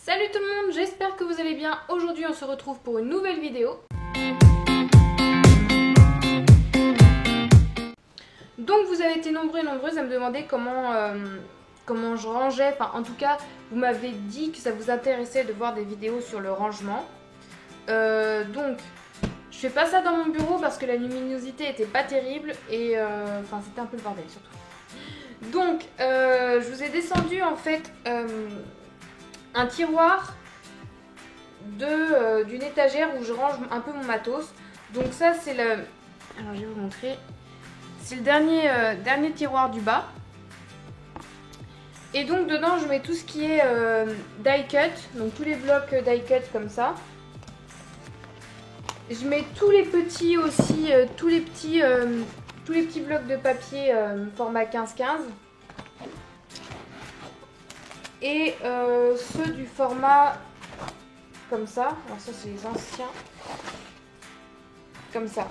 Salut tout le monde, j'espère que vous allez bien. Aujourd'hui on se retrouve pour une nouvelle vidéo. Donc vous avez été nombreux et nombreuses à me demander comment je rangeais. Enfin en tout cas vous m'avez dit que ça vous intéressait de voir des vidéos sur le rangement. Donc je fais pas ça dans mon bureau parce que la luminosité était pas terrible et enfin c'était un peu le bordel surtout. Donc je vous ai descendu en fait un tiroir d'une étagère où je range un peu mon matos. Donc ça c'est le... Alors je vais vous montrer. C'est le dernier tiroir du bas. Et donc dedans je mets tout ce qui est die cut. Donc tous les blocs die cut comme ça. Je mets tous les petits aussi, tous les petits blocs de papier format 15-15. Et ceux du format comme ça. Alors ça c'est les anciens. Comme ça.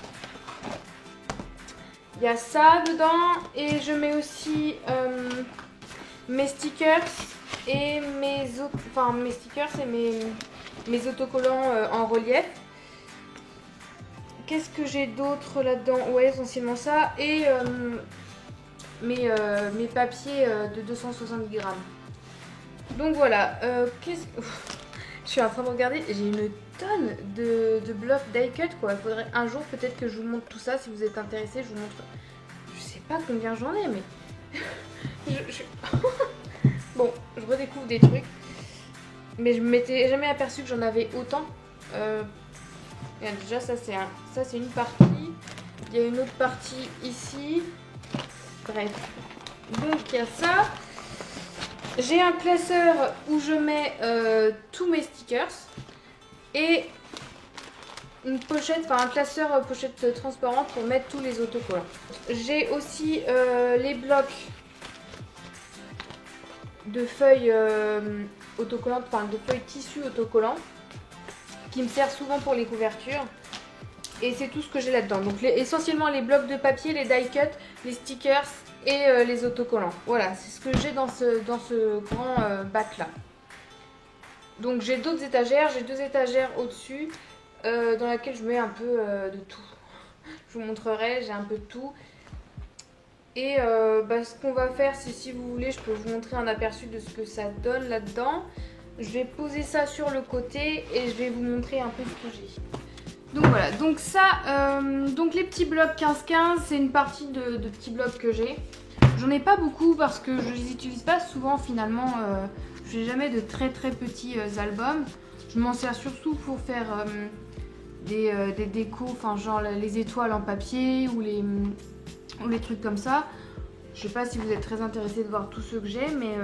Il y a ça dedans. Et je mets aussi mes stickers et mes autocollants en relief. Qu'est-ce que j'ai d'autre là-dedans? Ouais, essentiellement ça. Et mes papiers de 270 grammes. Donc voilà. Je suis en train de regarder. J'ai une tonne de blocs die cut quoi. Il faudrait un jour peut-être que je vous montre tout ça. Si vous êtes intéressé, je vous montre. Je sais pas combien j'en ai, mais bon, je redécouvre des trucs. Mais je m'étais jamais aperçu que j'en avais autant. Et déjà ça c'est une partie. Il y a une autre partie ici. Bref. Donc il y a ça. J'ai un classeur où je mets tous mes stickers. Et une pochette, enfin un classeur pochette transparente pour mettre tous les autocollants. J'ai aussi les blocs de feuilles autocollantes, enfin de feuilles tissu autocollants, qui me sert souvent pour les couvertures. Et c'est tout ce que j'ai là-dedans. Donc essentiellement les blocs de papier, les die cut, les stickers et les autocollants. Voilà, c'est ce que j'ai dans ce grand bac là. Donc j'ai d'autres étagères, j'ai 2 étagères au-dessus dans laquelle je mets un peu de tout. Je vous montrerai, j'ai un peu de tout. Et ce qu'on va faire, c'est si vous voulez, je peux vous montrer un aperçu de ce que ça donne là-dedans. Je vais poser ça sur le côté et je vais vous montrer un peu ce que j'ai. Donc voilà, donc ça, donc les petits blocs 15-15, c'est une partie de petits blocs que j'ai. J'en ai pas beaucoup parce que je les utilise pas souvent finalement. Je fais jamais de très petits albums. Je m'en sers surtout pour faire des décos, enfin genre les étoiles en papier ou les trucs comme ça. Je sais pas si vous êtes très intéressés de voir tous ceux que j'ai, mais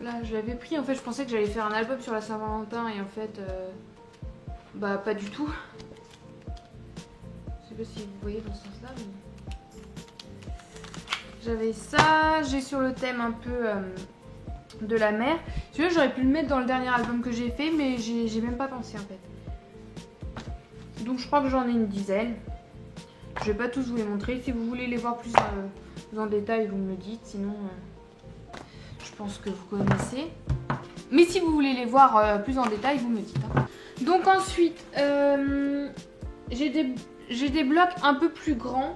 là je l'avais pris. En fait, je pensais que j'allais faire un album sur la Saint-Valentin et en fait, pas du tout. Je sais pas si vous voyez dans ce sens-là, mais j'avais ça. J'ai sur le thème un peu de la mer. Celui-là, j'aurais pu le mettre dans le dernier album que j'ai fait, mais j'ai même pas pensé en fait. Donc je crois que j'en ai une dizaine. Je vais pas tous vous les montrer. Si vous voulez les voir plus en détail, vous me le dites. Sinon, je pense que vous connaissez. Mais si vous voulez les voir plus en détail, vous me dites. Hein. Donc ensuite, j'ai des blocs un peu plus grands.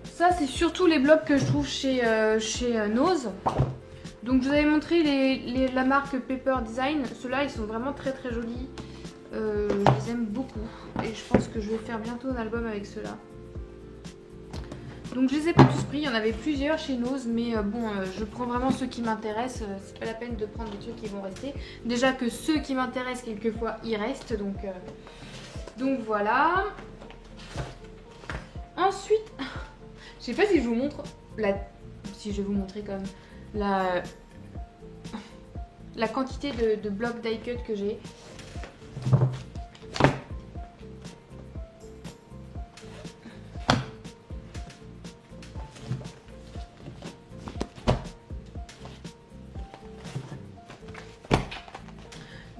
Ça, c'est surtout les blocs que je trouve chez Nose. Donc je vous avais montré la marque Paper Design. Ceux-là, ils sont vraiment très jolis. Je les aime beaucoup. Et je pense que je vais faire bientôt un album avec ceux-là. Donc je les ai pas tous pris. Il y en avait plusieurs chez Nose. Mais je prends vraiment ceux qui m'intéressent. C'est pas la peine de prendre des trucs qui vont rester. Déjà que ceux qui m'intéressent, quelquefois, ils restent. Donc voilà. Ensuite, je sais pas si je vous montre si je vais vous montrer quand même la quantité de blocs die cut que j'ai.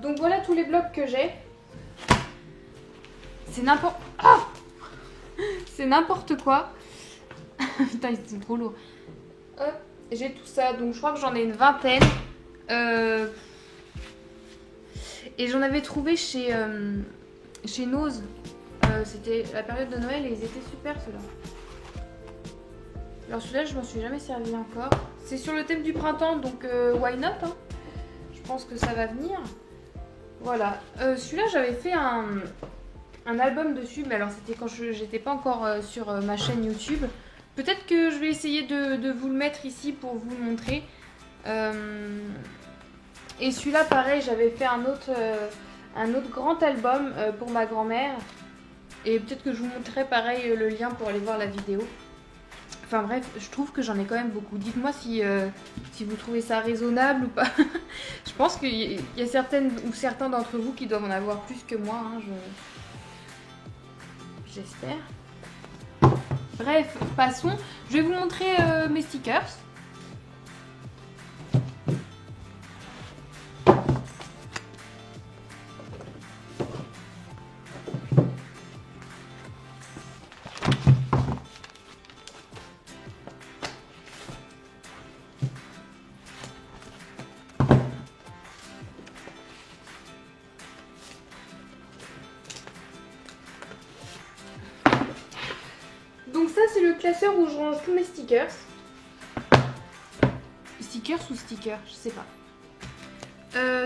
Donc voilà tous les blocs que j'ai. C'est n'importe... Ah, c'est n'importe quoi. Putain, ils sont trop lourds. Hop, j'ai tout ça. Donc je crois que j'en ai une vingtaine. Et j'en avais trouvé chez Nose. C'était la période de Noël et ils étaient super ceux-là. Alors celui-là, je m'en suis jamais servi encore. C'est sur le thème du printemps, donc why not hein. Je pense que ça va venir. Voilà. Celui-là, j'avais fait un album dessus, mais alors c'était quand j'étais pas encore sur ma chaîne YouTube. Peut-être que je vais essayer de vous le mettre ici pour vous le montrer. Et celui-là, pareil, j'avais fait un autre grand album pour ma grand-mère. Et peut-être que je vous montrerai pareil le lien pour aller voir la vidéo. Enfin bref, je trouve que j'en ai quand même beaucoup. Dites-moi si vous trouvez ça raisonnable ou pas. Je pense qu'il y a certaines ou certains d'entre vous qui doivent en avoir plus que moi. Hein, j'espère. Bref, passons. Je vais vous montrer mes stickers. Donc ça c'est le classeur où je range tous mes stickers. Stickers ou stickers, je sais pas.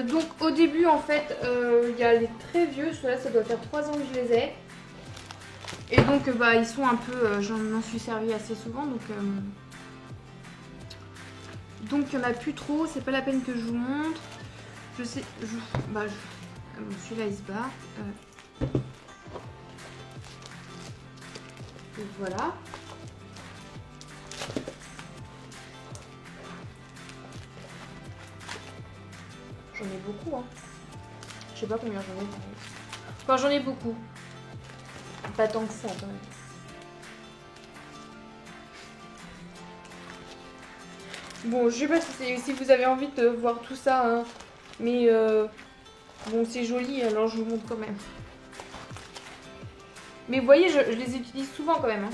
Donc au début en fait il y a les très vieux, ceux-là ça doit faire 3 ans que je les ai. Et donc bah ils sont un peu, j'en suis servi assez souvent donc il n'y en a plus trop, c'est pas la peine que je vous montre. Je sais, celui-là il se barre. Donc voilà. J'en ai beaucoup hein. Je sais pas combien j'en ai. Enfin j'en ai beaucoup. Pas tant que ça quand même. Bon je sais pas si vous avez envie de voir tout ça hein. Mais bon c'est joli alors je vous montre quand même. Mais vous voyez, je les utilise souvent quand même. Hein.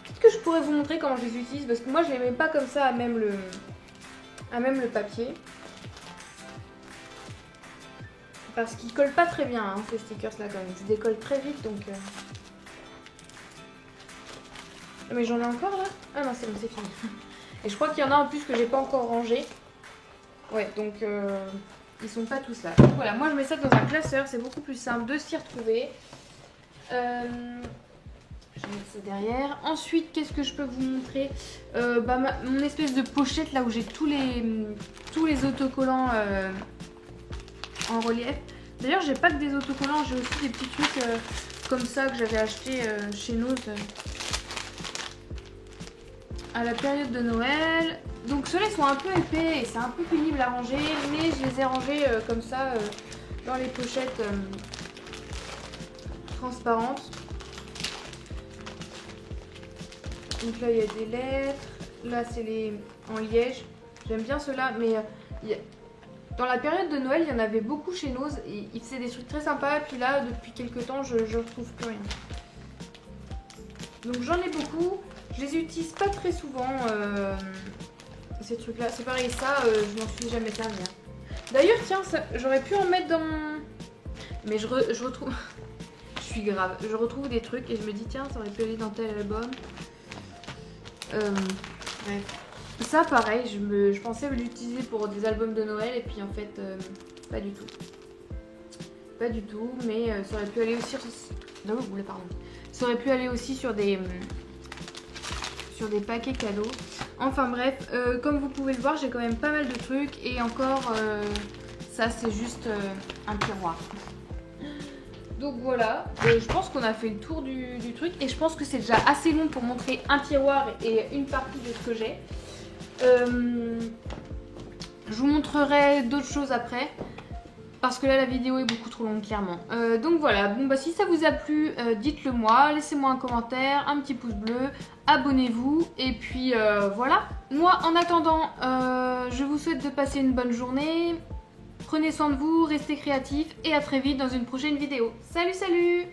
Peut-être que je pourrais vous montrer comment je les utilise parce que moi je les mets pas comme ça à même le papier. Parce qu'ils collent pas très bien hein, ces stickers là quand même. Ils se décollent très vite donc. Mais j'en ai encore là? Ah non c'est bon c'est fini. Et je crois qu'il y en a en plus que j'ai pas encore rangé. Ouais donc ils sont pas tous là. Donc voilà, moi je mets ça dans un classeur, c'est beaucoup plus simple de s'y retrouver. Je vais mettre ça derrière. Ensuite, qu'est-ce que je peux vous montrer? Mon espèce de pochette là où j'ai tous les autocollants en relief. D'ailleurs, j'ai pas que des autocollants, j'ai aussi des petits trucs comme ça que j'avais acheté chez Nose à la période de Noël. Donc ceux-là sont un peu épais et c'est un peu pénible à ranger, mais je les ai rangés comme ça dans les pochettes transparentes. Donc là il y a des lettres, là c'est les en liège, j'aime bien ceux-là, mais dans la période de Noël il y en avait beaucoup chez Nose, et ils faisaient des trucs très sympas, puis là depuis quelques temps je retrouve plus rien. Donc j'en ai beaucoup, je les utilise pas très souvent ces trucs là, c'est pareil ça, je m'en suis jamais servi. Hein. D'ailleurs tiens, j'aurais pu en mettre dans mon... Mais je retrouve... Je suis grave, je retrouve des trucs et je me dis tiens ça aurait pu aller dans tel album. Bref. Ça pareil, je pensais l'utiliser pour des albums de Noël et puis en fait pas du tout. Pas du tout, mais ça aurait pu aller aussi Ça aurait pu aller aussi sur des paquets cadeaux. Enfin bref, comme vous pouvez le voir, j'ai quand même pas mal de trucs et encore ça c'est juste un tiroir. Donc voilà, je pense qu'on a fait le tour du truc et je pense que c'est déjà assez long pour montrer un tiroir et une partie de ce que j'ai. Je vous montrerai d'autres choses après parce que là la vidéo est beaucoup trop longue clairement. Donc voilà, bon bah si ça vous a plu, dites-le moi, laissez-moi un commentaire, un petit pouce bleu, abonnez-vous et puis voilà. Moi en attendant, je vous souhaite de passer une bonne journée. Prenez soin de vous, restez créatifs et à très vite dans une prochaine vidéo. Salut salut!